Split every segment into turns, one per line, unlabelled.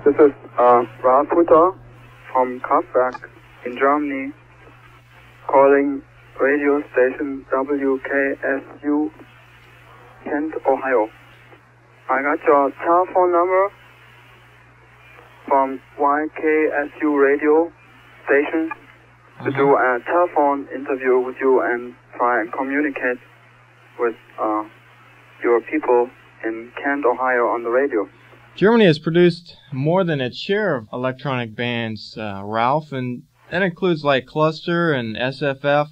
This is Ralf Hütter from Kraftwerk in Germany, calling radio station WKSU, Kent, Ohio. I got your telephone number from YKSU radio station to do a telephone interview with you and try and communicate with your people in Kent, Ohio on the radio.
Germany has produced more than its share of electronic bands, Ralph, and that includes like Cluster and SFF,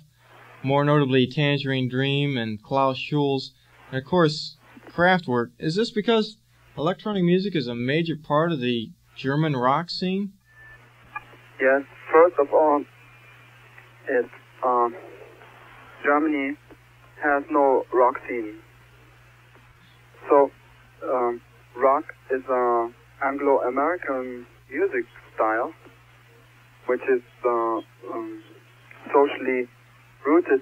more notably Tangerine Dream and Klaus Schulze, and of course Kraftwerk. Is this because electronic music is a major part of the German rock scene?
Yes, first of all, it's Germany has no rock scene. So rock is an Anglo-American music style, which is socially rooted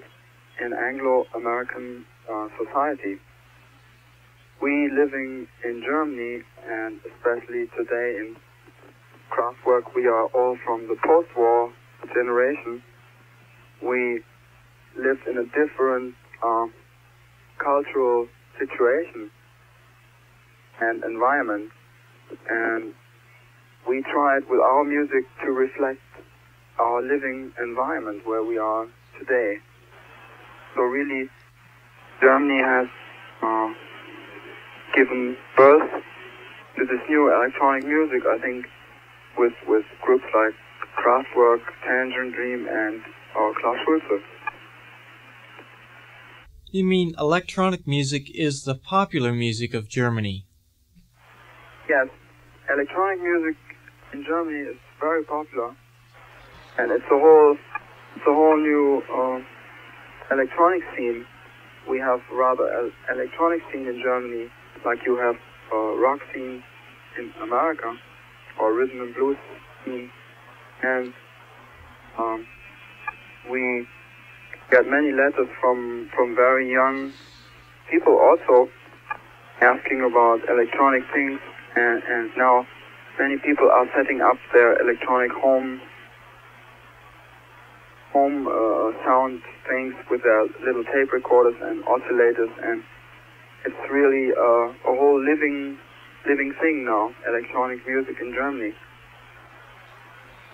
in Anglo-American society. We living in Germany, and especially today in Kraftwerk, we are all from the post-war generation. We lived in a different cultural situation and environment, and we tried with our music to reflect our living environment where we are today. So really, Germany has given birth to this new electronic music, I think, with groups like Kraftwerk, Tangerine Dream, and Klaus Schulze.
You mean electronic music is the popular music of Germany?
Yes, electronic music in Germany is very popular, and it's a whole new electronic scene. We have rather an electronic scene in Germany, like you have a rock scene in America, or rhythm and blues scene, and we get many letters from very young people also asking about electronic things. And now many people are setting up their electronic home sound things with their little tape recorders and oscillators, and it's really a whole living thing now, electronic music in Germany.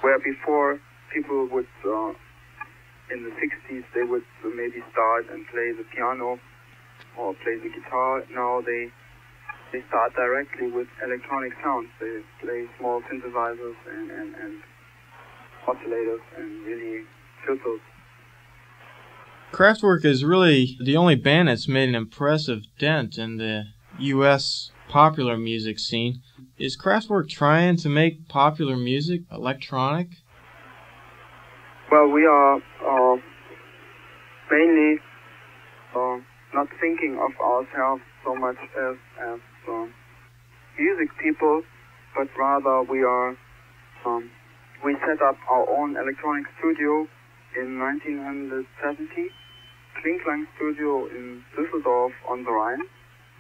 Where before people would, in the 60s, they would maybe start and play the piano or play the guitar. Now they start directly with electronic sounds. They play small synthesizers and oscillators and really filters.
Kraftwerk is really the only band that's made an impressive dent in the U.S. popular music scene. Is Kraftwerk trying to make popular music electronic?
Well, we are mainly not thinking of ourselves so much as music people, but rather we set up our own electronic studio in 1970, Klingklang Studio in Düsseldorf on the Rhine.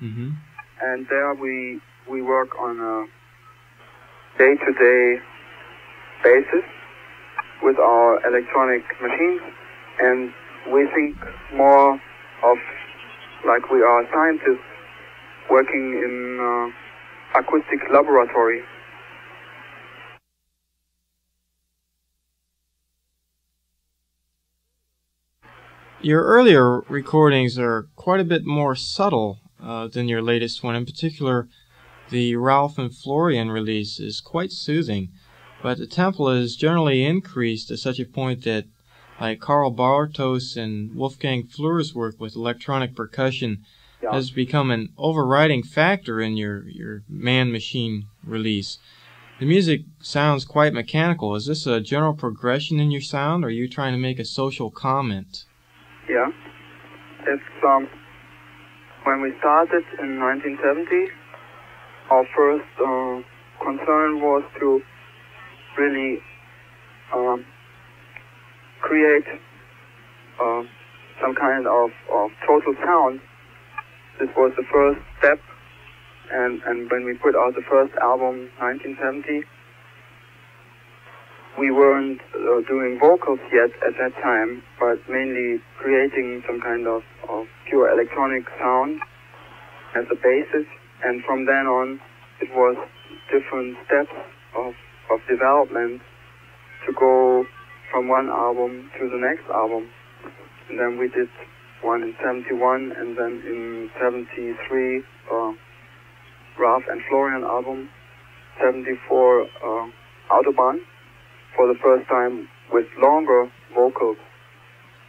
Mm-hmm.
And there we work on a day-to-day basis with our electronic machines, and we think more of like we are scientists working in acoustic laboratory.
Your earlier recordings are quite a bit more subtle than your latest one. In particular, the Ralph and Florian release is quite soothing, but the tempo is generally increased to such a point that, like Karl Bartos and Wolfgang Fleur's work with electronic percussion, has become an overriding factor in your man-machine release. The music sounds quite mechanical. Is this a general progression in your sound, or are you trying to make a social comment?
Yeah. It's when we started in 1970, our first concern was to really create some kind of total sound. This was the first step And when we put out the first album, 1970, we weren't doing vocals yet at that time, but mainly creating some kind of pure electronic sound as a basis. And from then on, it was different steps of development to go from one album to the next album. And then we did one in 71, and then in 73, Ralf and Florian album, 74, Autobahn, for the first time with longer vocals,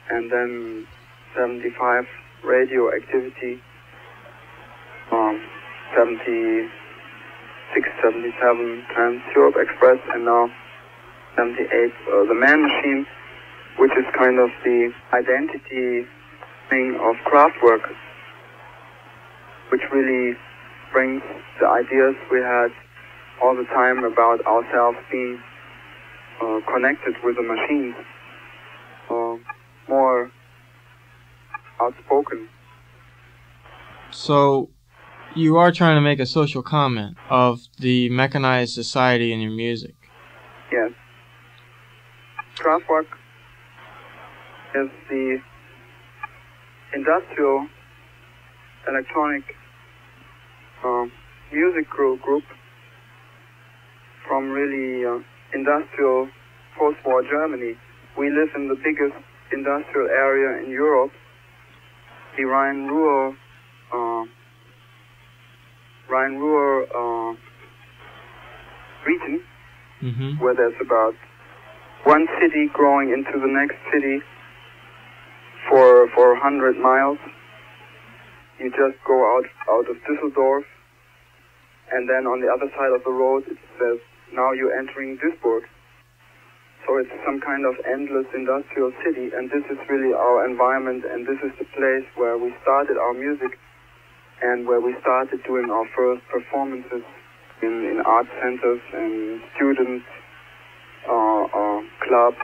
and then 75, Radioactivity, 76, 77, Trans-Europe Express, and now 78, The Man Machine, which is kind of the identity thing of Kraftwerk, which really brings the ideas we had all the time about ourselves being connected with the machines, more outspoken.
So, you are trying to make a social comment of the mechanized society in your music.
Yes. Kraftwerk is the industrial electronic music group from really industrial post-war Germany. We live in the biggest industrial area in Europe, the Rhine-Ruhr region, where there's about one city growing into the next city for 100 miles. You just go out of Düsseldorf, and then on the other side of the road it says, now you're entering Duisburg. So it's some kind of endless industrial city, and this is really our environment, and this is the place where we started our music and where we started doing our first performances in art centers and student clubs.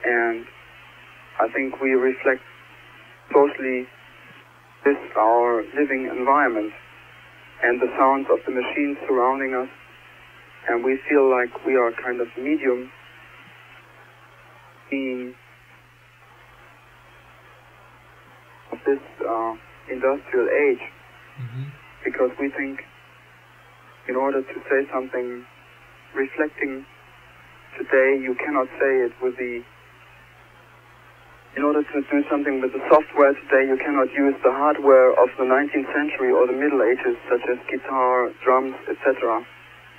And I think we reflect socially this, our living environment, and the sounds of the machines surrounding us. And we feel like we are kind of medium being of this industrial age, because we think in order to say something reflecting today, you cannot say it with the, in order to do something with the software today, you cannot use the hardware of the 19th century or the Middle Ages, such as guitar, drums, etc.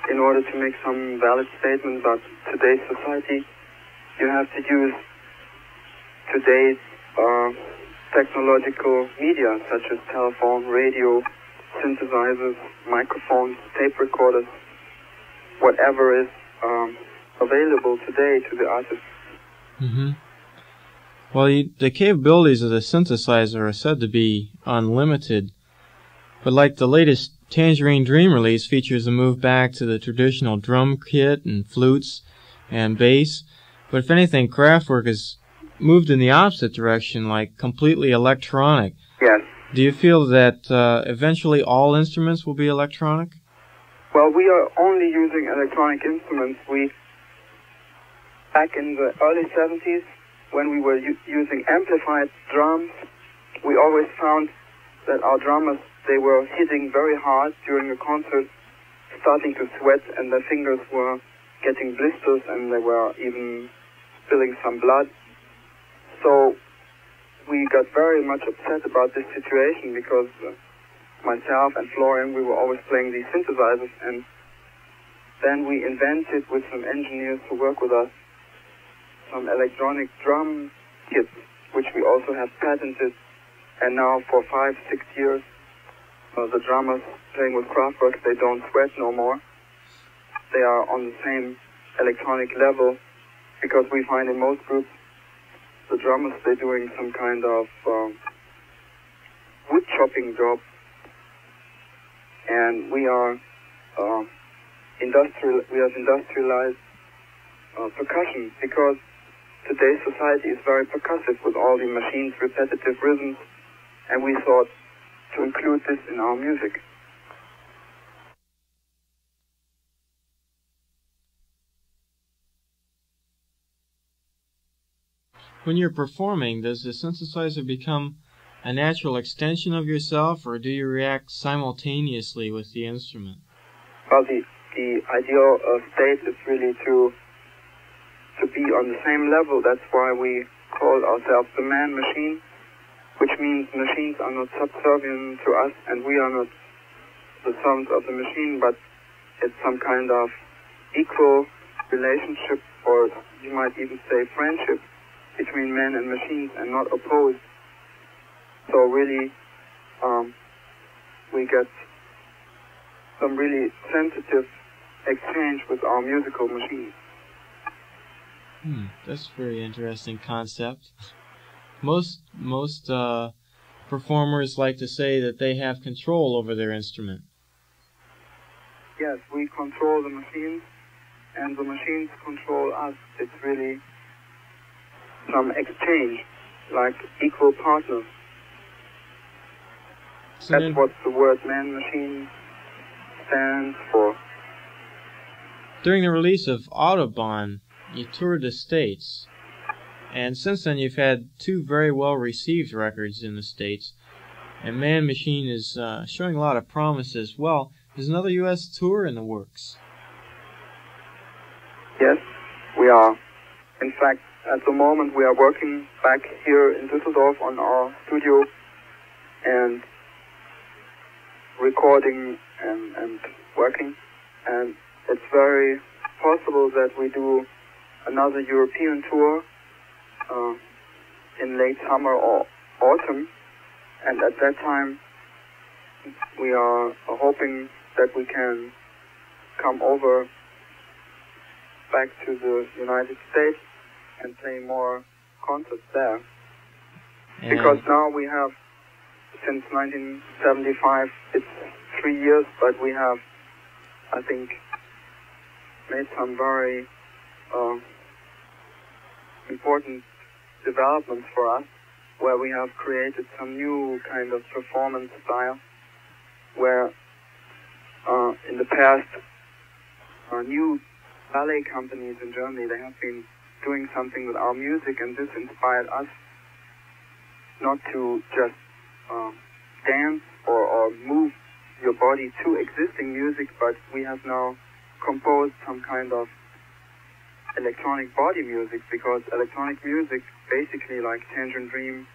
In order to make some valid statement about today's society, you have to use today's technological media, such as telephone, radio, synthesizers, microphones, tape recorders, whatever is available today to the artist.
Well, the capabilities of the synthesizer are said to be unlimited, but like the latest Tangerine Dream release features a move back to the traditional drum kit and flutes and bass, but if anything, Kraftwerk has moved in the opposite direction, like completely electronic.
Yes.
Do you feel that eventually all instruments will be electronic?
Well, we are only using electronic instruments. Back in the early 70s, when we were using amplified drums, we always found that our drummers, they were hitting very hard during a concert, starting to sweat, and their fingers were getting blisters, and they were even spilling some blood. So we got very much upset about this situation, because myself and Florian, we were always playing these synthesizers, and then we invented with some engineers who work with us some electronic drum kits, which we also have patented, and now for 5-6 years the drummers playing with Kraftwerk, they don't sweat no more. They are on the same electronic level, because we find in most groups the drummers, they're doing some kind of wood chopping job, and we are industrialized percussion, because today's society is very percussive with all the machines, repetitive rhythms, and we thought to include this in our music.
When you're performing, does the synthesizer become a natural extension of yourself, or do you react simultaneously with the instrument?
Well, the ideal state is really to be on the same level. That's why we call ourselves the man-machine, which means machines are not subservient to us, and we are not the servants of the machine, but it's some kind of equal relationship, or you might even say friendship, between men and machines, and not opposed. So really, we get some really sensitive exchange with our musical machines.
That's a very interesting concept. Most performers like to say that they have control over their instrument.
Yes, we control the machines, and the machines control us. It's really some exchange, like equal partners.
So
that's what the word man-machine stands for.
During the release of Autobahn, you toured the States, and since then you've had 2 very well-received records in the States, and Man Machine is showing a lot of promise as well. There's another U.S. tour in the works.
Yes, we are. In fact, at the moment we are working back here in Düsseldorf on our studio and recording and working, and it's very possible that we do another European tour in late summer or autumn, and at that time we are hoping that we can come over back to the United States and play more concerts there. Because now we have, since 1975, it's 3 years, but we have, I think, made some very important developments for us, where we have created some new kind of performance style, where in the past, new ballet companies in Germany, they have been doing something with our music, and this inspired us not to just dance or move your body to existing music, but we have now composed some kind of electronic body music, because electronic music, basically like Tangerine Dream,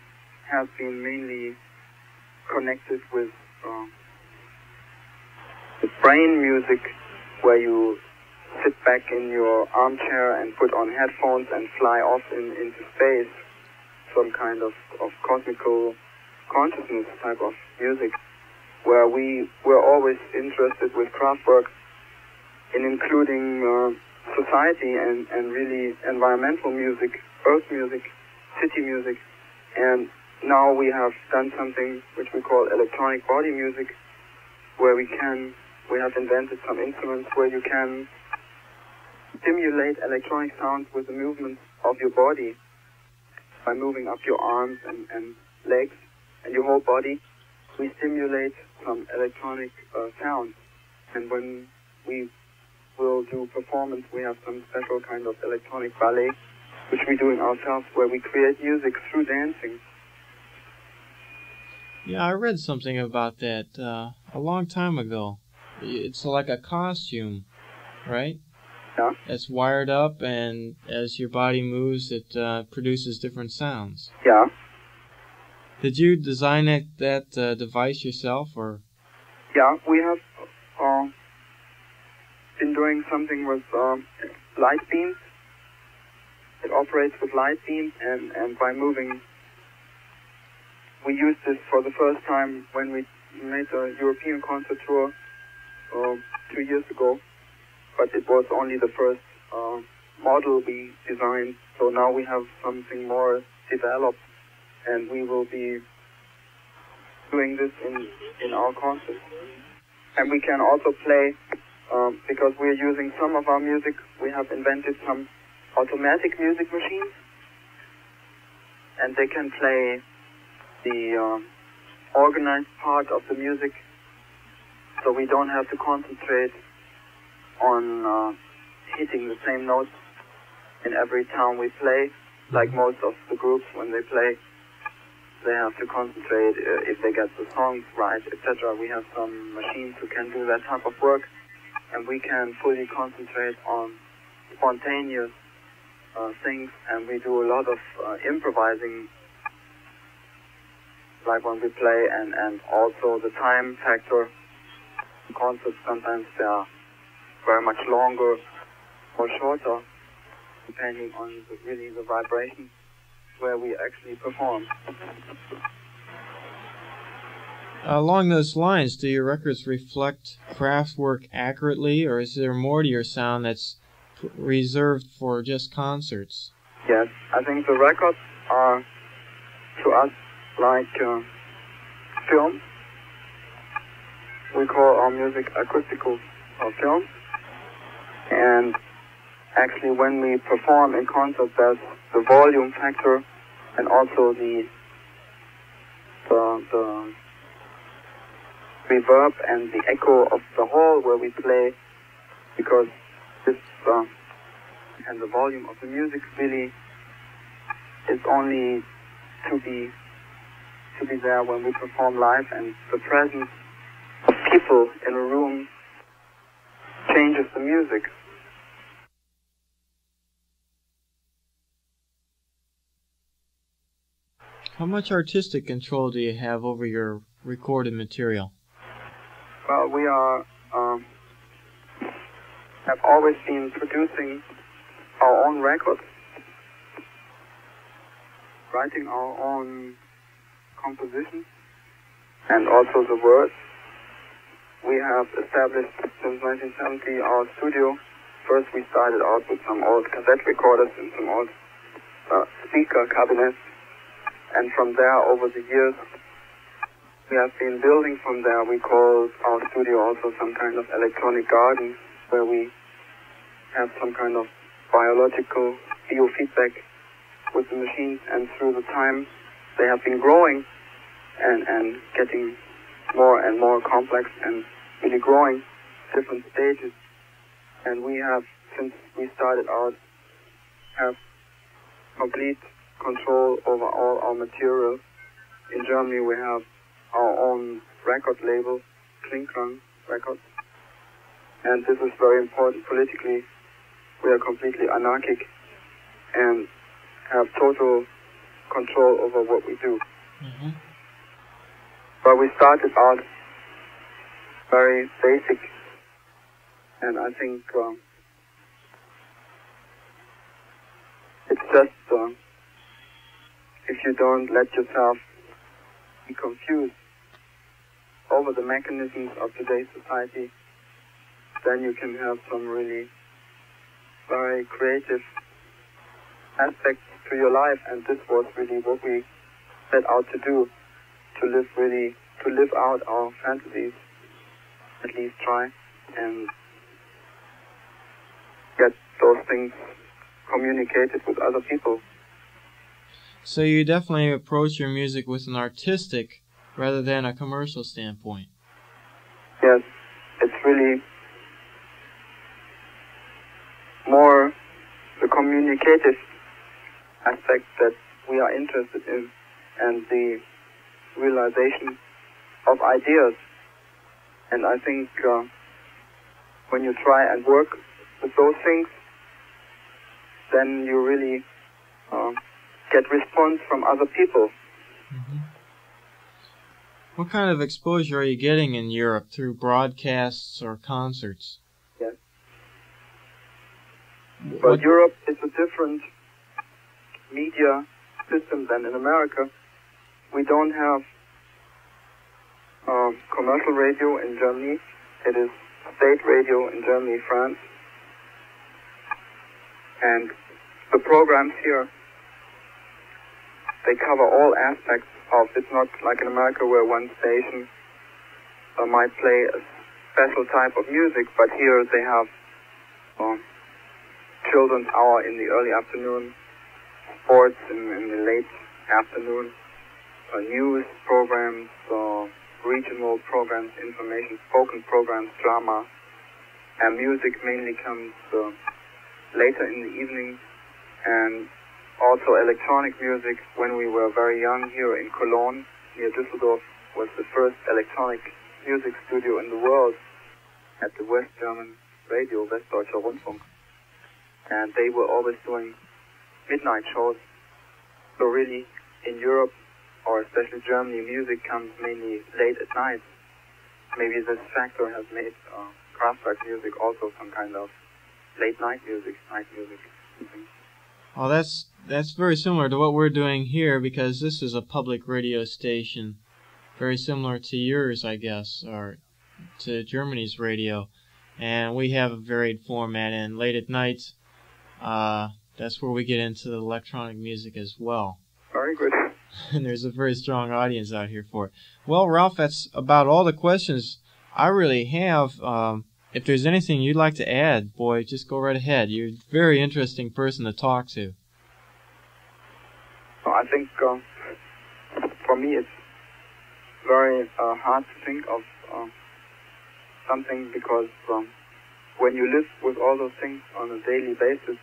has been mainly connected with brain music, where you sit back in your armchair and put on headphones and fly off into space, some kind of cosmical consciousness type of music, where we were always interested with Kraftwerk in including society and really environmental music, earth music, city music, and now we have done something which we call electronic body music, where we have invented some instruments where you can stimulate electronic sounds with the movements of your body by moving up your arms and legs and your whole body. We stimulate some electronic sounds, and when we will do performance, we have some special kind of electronic ballet which we're doing ourselves, where we create music through dancing.
Yeah, I read something about that a long time ago. It's like a costume, right?
Yeah.
It's wired up, and as your body moves, it produces different sounds.
Yeah.
Did you design that device yourself, or?
Yeah, we have been doing something with light beams. It operates with light beams, and by moving, we used this for the first time when we made the European concert tour 2 years ago, but it was only the first model we designed, so now we have something more developed, and we will be doing this in our concerts. And we can also play, because we're using some of our music, we have invented some automatic music machines, and they can play the organized part of the music, so we don't have to concentrate on hitting the same notes in every town we play, like most of the groups when they play, they have to concentrate if they get the songs right, etc. We have some machines who can do that type of work, and we can fully concentrate on spontaneous things, and we do a lot of improvising, like when we play, and also the time factor. Concerts sometimes they are very much longer or shorter, depending on the vibration where we actually perform.
Along those lines, do your records reflect craft work accurately, or is there more to your sound that's reserved for just concerts?
Yes, I think the records are to us like films. We call our music acoustical films, and actually when we perform in concert, there's the volume factor and also the reverb and the echo of the hall where we play, because this and the volume of the music really is only to be there when we perform live, and the presence of people in a room changes the music.
How much artistic control do you have over your recorded material?
Well, we have always been producing our own records, writing our own compositions, and also the words. We have established since 1970 our studio. First we started out with some old cassette recorders and some old speaker cabinets, and from there over the years we have been building from there. We call our studio also some kind of electronic garden, where we have some kind of biological biofeedback with the machines, and through the time they have been growing and getting more and more complex and really growing different stages. And we have, since we started out, have complete control over all our material. In Germany we have our own record label, Klinklang Records, and this is very important politically. We are completely anarchic and have total control over what we do.
Mm-hmm.
But we started out very basic, and I think it's just if you don't let yourself be confused over the mechanisms of today's society, then you can have some really very creative aspects to your life. And this was really what we set out to do, to live out our fantasies, at least try, and get those things communicated with other people.
So you definitely approach your music with an artistic rather than a commercial standpoint.
Yes, it's really more the communicative aspect that we are interested in, and the realization of ideas. And I think when you try and work with those things, then you really get response from other people.
Mm-hmm. What kind of exposure are you getting in Europe through broadcasts or concerts?
Yes. Well, Europe is a different media system than in America. We don't have commercial radio in Germany. It is state radio in Germany, France. And the programs here, they cover all aspects of, it's not like in America where one station might play a special type of music, but here they have children's hour in the early afternoon, sports in the late afternoon, news programs, regional programs, information, spoken programs, drama, and music mainly comes later in the evening. And Also electronic music. When we were very young here in Cologne, near Düsseldorf, was the first electronic music studio in the world at the West German radio, Westdeutscher Rundfunk. And they were always doing midnight shows. So really, in Europe, or especially Germany, music comes mainly late at night. Maybe this factor has made Kraftwerk music also some kind of late night music, night music.
Well, that's very similar to what we're doing here, because this is a public radio station, very similar to yours, I guess, or to Germany's radio. And we have a varied format, and late at night, that's where we get into the electronic music as well.
Very good.
And there's a very strong audience out here for it. Well, Ralf, that's about all the questions I really have. If there's anything you'd like to add, boy, just go right ahead. You're a very interesting person to talk to.
Well, I think for me it's very hard to think of something, because when you live with all those things on a daily basis,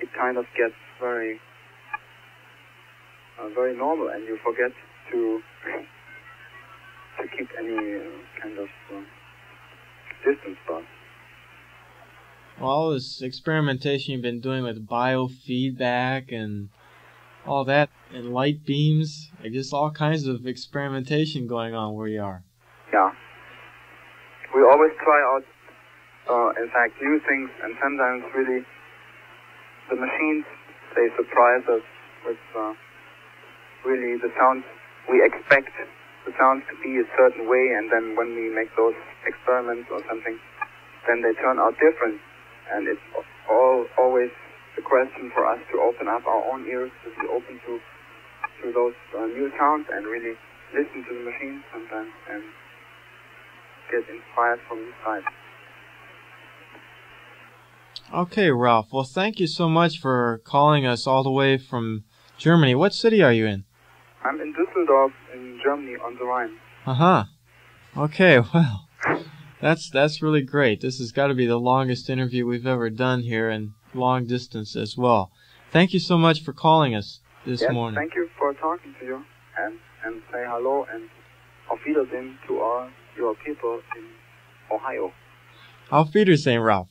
it kind of gets very normal, and you forget to keep any kind of distance from.
All this experimentation you've been doing with biofeedback and all that, and light beams, just all kinds of experimentation going on where you are.
Yeah. We always try out, in fact, new things, and sometimes really the machines, they surprise us with really the sounds. We expect the sounds to be a certain way, and then when we make those experiments or something, then they turn out different. And it's always the question for us to open up our own ears, to be open to those new sounds, and really listen to the machines sometimes and get inspired from inside.
Okay, Ralf. Well, thank you so much for calling us all the way from Germany. What city are you in?
I'm in Düsseldorf, in Germany, on the Rhine.
Uh-huh. Okay, well, that's really great. This has got to be the longest interview we've ever done here, and long distance as well. Thank you so much for calling us this morning.
Thank you for talking to you, and say hello and auf Wiedersehen to all your people in Ohio.
Auf Wiedersehen, Ralf.